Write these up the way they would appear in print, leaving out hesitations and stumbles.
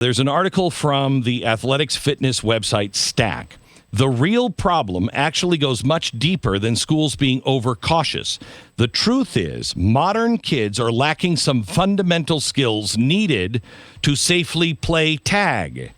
There's an article from the athletics fitness website Stack. The real problem actually goes much deeper than schools being overcautious. The truth is, modern kids are lacking some fundamental skills needed to safely play tag.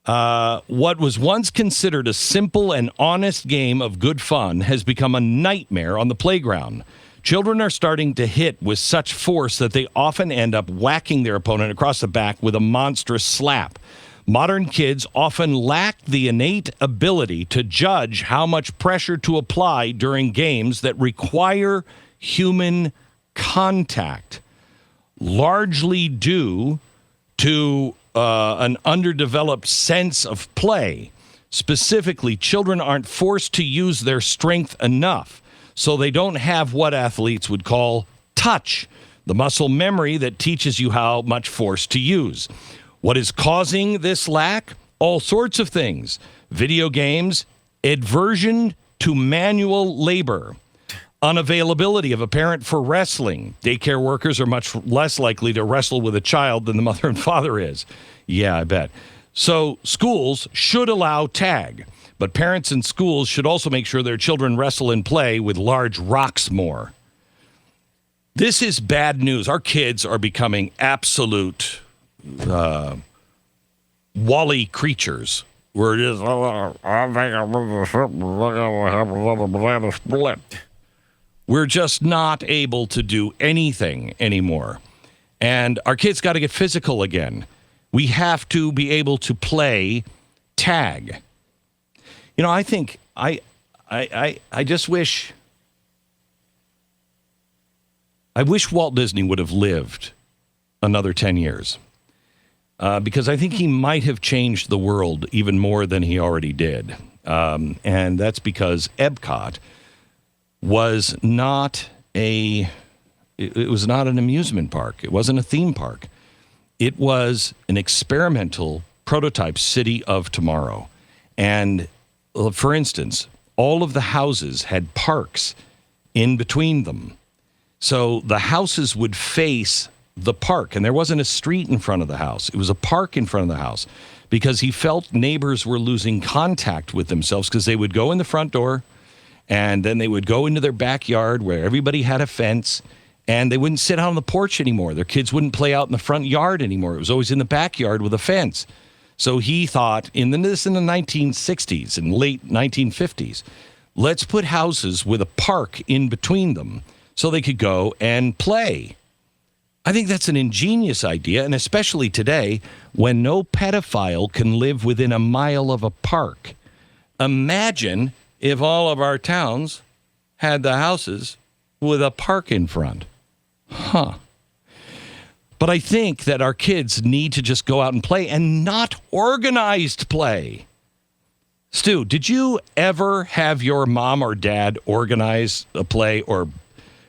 What was once considered a simple and honest game of good fun has become a nightmare on the playground. Children are starting to hit with such force that they often end up whacking their opponent across the back with a monstrous slap. Modern kids often lack the innate ability to judge how much pressure to apply during games that require human contact, largely due to an underdeveloped sense of play. Specifically, children aren't forced to use their strength enough. So they don't have what athletes would call touch, the muscle memory that teaches you how much force to use. What is causing this lack? All sorts of things. Video games, aversion to manual labor, unavailability of a parent for wrestling. Daycare workers are much less likely to wrestle with a child than the mother and father is. Yeah, I bet. So schools should allow tag. But parents and schools should also make sure their children wrestle and play with large rocks more. This is bad news. Our kids are becoming absolute Wall-E creatures. We're just, we're just not able to do anything anymore. And our kids got to get physical again. We have to be able to play tag. You know, I think I just wish Walt Disney would have lived another 10 years because I think he might have changed the world even more than he already did. And that's because Epcot was not it was not an amusement park. It wasn't a theme park. It was an experimental prototype city of tomorrow. And for instance, all of the houses had parks in between them. So the houses would face the park, and there wasn't a street in front of the house. It was a park in front of the house because he felt neighbors were losing contact with themselves because they would go in the front door and then they would go into their backyard where everybody had a fence, and they wouldn't sit out on the porch anymore. Their kids wouldn't play out in the front yard anymore. It was always in the backyard with a fence. So he thought, in the 1960s and late 1950s, let's put houses with a park in between them so they could go and play. I think that's an ingenious idea, and especially today when no pedophile can live within a mile of a park. Imagine if all of our towns had the houses with a park in front. Huh. But I think that our kids need to just go out and play, and not organized play. Stu, did you ever have your mom or dad organize a play or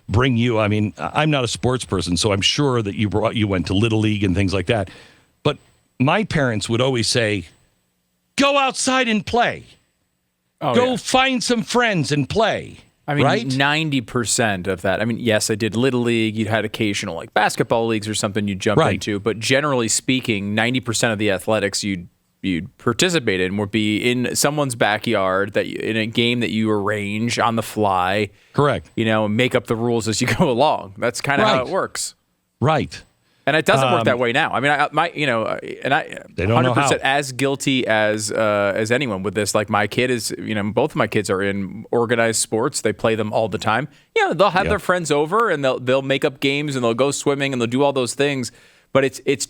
bring you? I mean, I'm not a sports person, so I'm sure that you went to Little League and things like that. But my parents would always say, go outside and play. Go find some friends and play. I mean, right? 90% of that. I mean, yes, I did Little League. You had occasional like basketball leagues or something you'd jump into. But generally speaking, 90% of the athletics you'd participate in would be in someone's backyard, in a game that you arrange on the fly. Correct. You know, make up the rules as you go along. That's kind of how it works. Right. And it doesn't work that way now. I mean, I'm they don't 100% as guilty as anyone with this. Like my kid is, both of my kids are in organized sports. They play them all the time. Yeah, they'll have their friends over and they'll make up games and they'll go swimming and they'll do all those things. But it's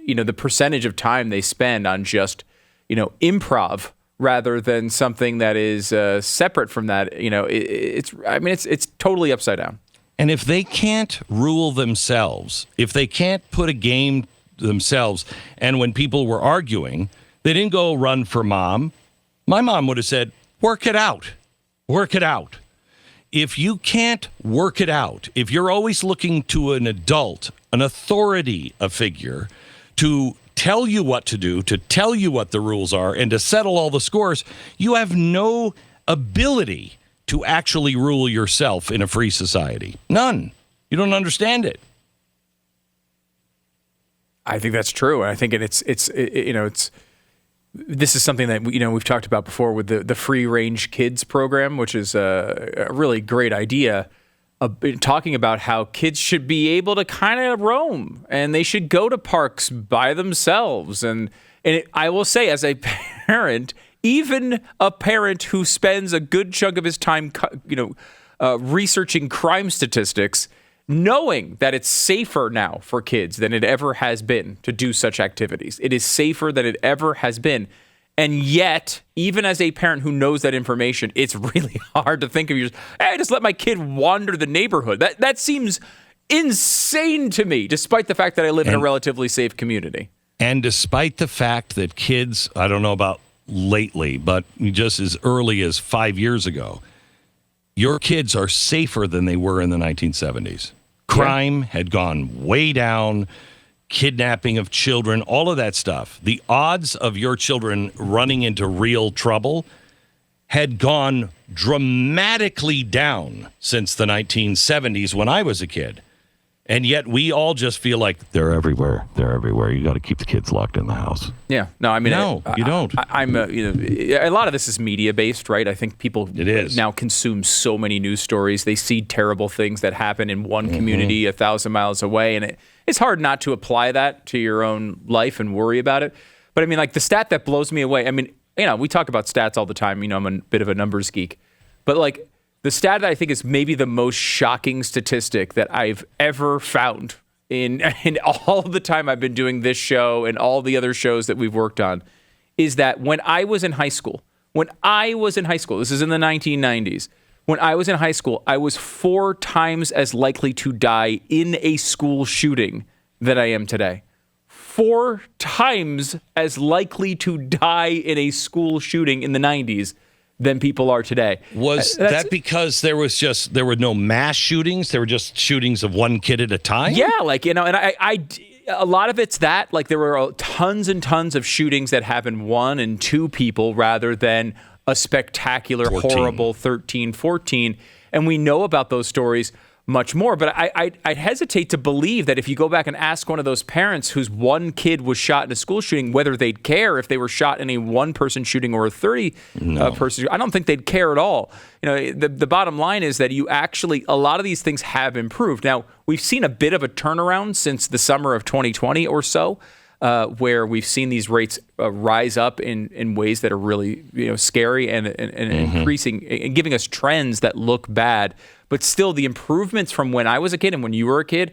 the percentage of time they spend on just improv rather than something that is separate from that. It's totally upside down. And if they can't rule themselves, if they can't put a game themselves, and when people were arguing, they didn't go run for mom. My mom would have said, work it out. Work it out. If you can't work it out, if you're always looking to an adult, an authority, a figure, to tell you what to do, to tell you what the rules are, and to settle all the scores, you have no ability to actually rule yourself in a free society. None. You don't understand it. I think that's true. And I think it's this is something that we've talked about before with the free range kids program, which is a really great idea. Talking about how kids should be able to kind of roam and they should go to parks by themselves. And I will say, as a parent, even a parent who spends a good chunk of his time, researching crime statistics, knowing that it's safer now for kids than it ever has been to do such activities. It is safer than it ever has been. And yet, even as a parent who knows that information, it's really hard to think of hey, just let my kid wander the neighborhood. That seems insane to me, despite the fact that I live in a relatively safe community. And despite the fact that kids, I don't know about lately, but just as early as 5 years ago, your kids are safer than they were in the 1970s. Crime had gone way down, kidnapping of children, all of that stuff. The odds of your children running into real trouble had gone dramatically down since the 1970s when I was a kid. And yet we all just feel like they're everywhere. They're everywhere. You got to keep the kids locked in the house. Yeah. No, I mean, no, you don't. I'm a lot of this is media based, right? I think people now consume so many news stories. They see terrible things that happen in one community 1,000 miles away. And it's hard not to apply that to your own life and worry about it. But I mean, like the stat that blows me away. I mean, we talk about stats all the time. I'm a bit of a numbers geek, but like, the stat that I think is maybe the most shocking statistic that I've ever found in all the time I've been doing this show and all the other shows that we've worked on is that when I was in high school, this is in the 1990s, when I was in high school, I was 4 times as likely to die in a school shooting than I am today. 4 times as likely to die in a school shooting in the 90s than people are today. Was that because there were no mass shootings? There were just shootings of one kid at a time? Yeah, and a lot of it's that, like there were tons and tons of shootings that happened 1 and 2 people rather than a spectacular, 14. horrible 13, 14. And we know about those stories much more. But I'd hesitate to believe that if you go back and ask one of those parents whose one kid was shot in a school shooting, whether they'd care if they were shot in a 1-person shooting or a 30-person. I don't think they'd care at all. The bottom line is that a lot of these things have improved. Now, we've seen a bit of a turnaround since the summer of 2020 or so, where we've seen these rates rise up in ways that are really scary and increasing and giving us trends that look bad. But still, the improvements from when I was a kid and when you were a kid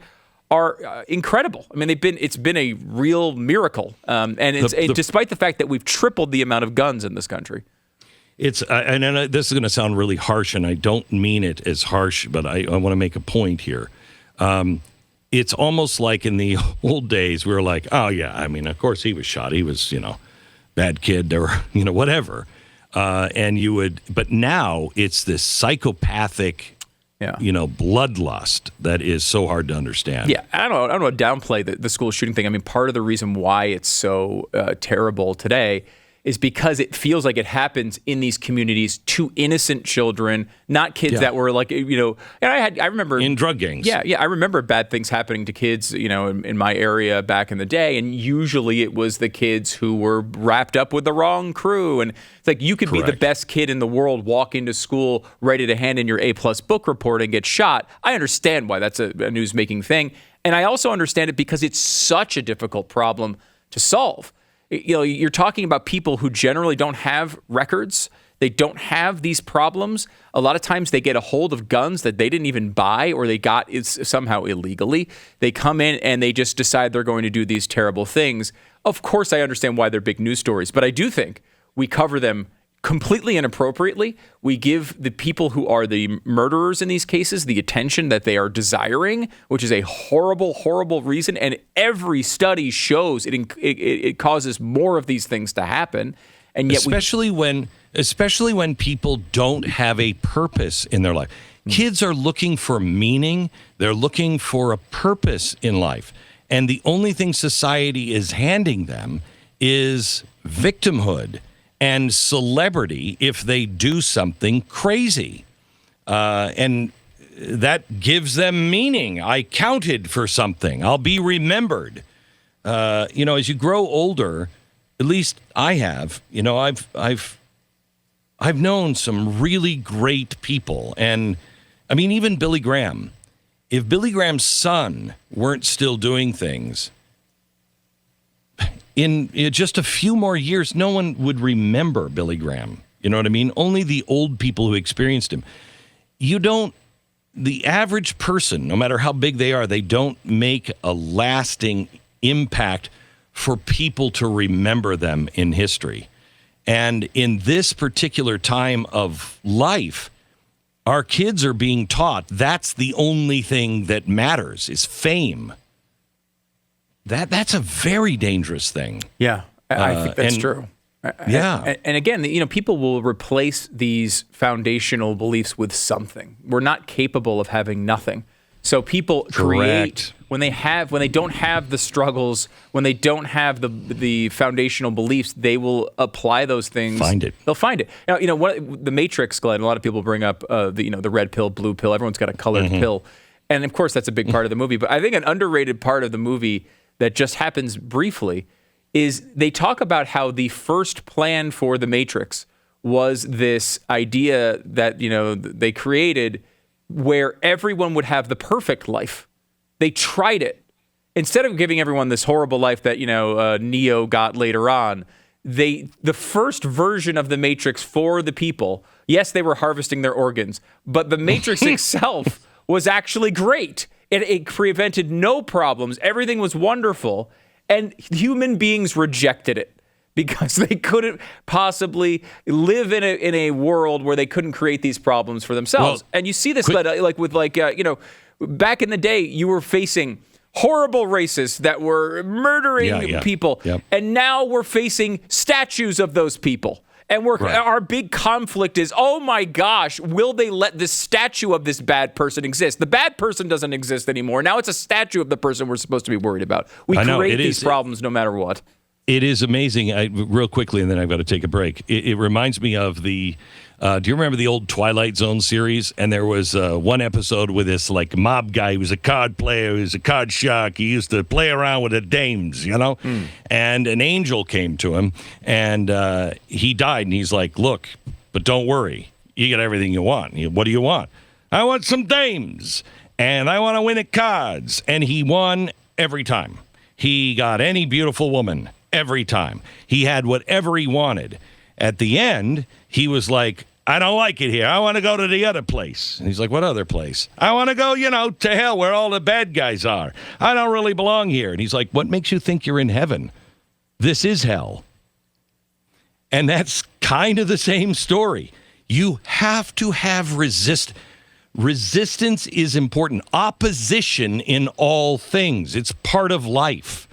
are incredible. I mean, it's been a real miracle, and despite the fact that we've tripled the amount of guns in this country. This is going to sound really harsh, and I don't mean it as harsh, but I want to make a point here. It's almost like in the old days, we were like, oh, yeah, I mean, of course he was shot. He was, bad kid or, whatever. But now it's this psychopathic, bloodlust that is so hard to understand. Yeah, I don't want to downplay the school shooting thing. I mean, part of the reason why it's so terrible today is because it feels like it happens in these communities to innocent children, not kids that were like, and I remember in drug gangs. Yeah. I remember bad things happening to kids, in my area back in the day. And usually it was the kids who were wrapped up with the wrong crew. And it's like, you could be the best kid in the world, walk into school ready to hand in your A+ book report and get shot. I understand why that's a news-making thing. And I also understand it because it's such a difficult problem to solve. You're talking about people who generally don't have records. They don't have these problems. A lot of times they get a hold of guns that they didn't even buy or they got somehow illegally. They come in and they just decide they're going to do these terrible things. Of course, I understand why they're big news stories, but I do think we cover them completely inappropriately. We give the people who are the murderers in these cases the attention that they are desiring, which is a horrible, horrible reason. And every study shows it causes more of these things to happen. And yet, especially when people don't have a purpose in their life. Kids are looking for meaning. They're looking for a purpose in life. And the only thing society is handing them is victimhood and celebrity if they do something crazy. And that gives them meaning. I counted for something. I'll be remembered. as you grow older, at least I have, I've known some really great people. And I mean, even Billy Graham. If Billy Graham's son weren't still doing things, in just a few more years, no one would remember Billy Graham. You know what I mean? Only the old people who experienced him. The average person, no matter how big they are, they don't make a lasting impact for people to remember them in history. And in this particular time of life, our kids are being taught that's the only thing that matters is fame. That's a very dangerous thing. Yeah, I think that's true. Yeah. And again, people will replace these foundational beliefs with something. We're not capable of having nothing. So people create when they don't have the struggles, when they don't have the foundational beliefs, they will apply those things. They'll find it. Now, the Matrix, Glenn, a lot of people bring up the red pill, blue pill. Everyone's got a colored pill. And of course, that's a big part of the movie. But I think an underrated part of the movie that just happens briefly is they talk about how the first plan for the Matrix was this idea that, they created where everyone would have the perfect life. They tried it. Instead of giving everyone this horrible life that, Neo got later on, the first version of the Matrix for the people, yes, they were harvesting their organs, but the Matrix itself was actually great. It prevented no problems. Everything was wonderful. And human beings rejected it because they couldn't possibly live in a world where they couldn't create these problems for themselves. Well, and you see this, back in the day, you were facing horrible racists that were murdering people. Yep. And now we're facing statues of those people. And our big conflict is, oh my gosh, will they let this statue of this bad person exist? The bad person doesn't exist anymore. Now it's a statue of the person we're supposed to be worried about. We create these problems no matter what. It is amazing. Real quickly, and then I've got to take a break. It reminds me of the. Do you remember the old Twilight Zone series? And there was one episode with this mob guy who was a card player, he was a card shark. He used to play around with the dames, And an angel came to him, and he died. And he's like, "Look, but don't worry, you get everything you want. What do you want? I want some dames, and I want to win at cards." And he won every time. He got any beautiful woman every time. He had whatever he wanted. At the end, he was like, "I don't like it here. I want to go to the other place." And he's like, "What other place?" "I want to go, to hell where all the bad guys are. I don't really belong here." And he's like, "What makes you think you're in heaven? This is hell." And that's kind of the same story. You have to have resistance is important. Opposition in all things. It's part of life.